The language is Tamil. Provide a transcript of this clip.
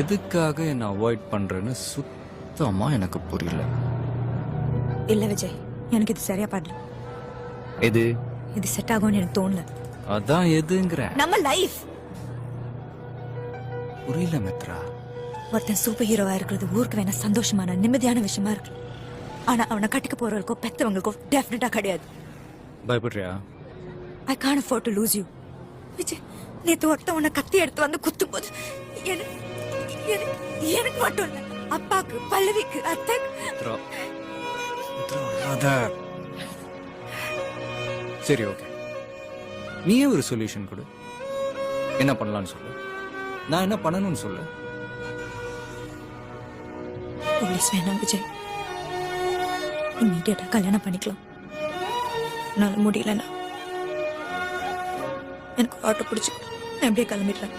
எதுக்காக என்ன அவாய்ட் பண்றேன்னு சுத்தமா எனக்கு புரியல. இல்ல விஜய், எனக்கு இது சரியா படல. எது இது செட் ஆகும்னு எனக்கு தோணல. அதான் எதுங்கிற. நம்ம லைஃப். புரியல மித்ரா. ஒருத்தன் சூப்பர் ஹீரோவா இருக்கிறது ஊருக்கு வேணா சந்தோஷமான நிம்மதியான விஷயமா இருக்கு. ஆனா அவனை கட்டிக்க போறவங்களுக்கோ பெத்தவங்களுக்கோ டெஃபினட்டா கிடையாது. பயப்படுறியா? I can't afford to lose you. Vijay, நேத்து ஒருத்தன் உன்னை கத்தி எடுத்து வந்து குத்தும் போது எனக்கு மட்டும் இல்ல, அப்பாக்கு, பல்லவிக்கு, அத்தைக்கு. மித்ரா, மித்ரா, அழாத. சரி, ஓகே, நீயே ஒரு சொல்யூஷன் கொடு. என்ன பண்ணலாம்னு சொல்லு, நான் என்ன பண்ணணும்னு சொல்லு. போலீஸ் வேணாம் விஜய், இம்மீடியட்டா கல்யாணம் பண்ணிக்கலாம். என்னால முடியலன்னா எனக்கு ஆட்டோ பிடிச்சி நான் எப்படியே கிளம்பிடுறேன்.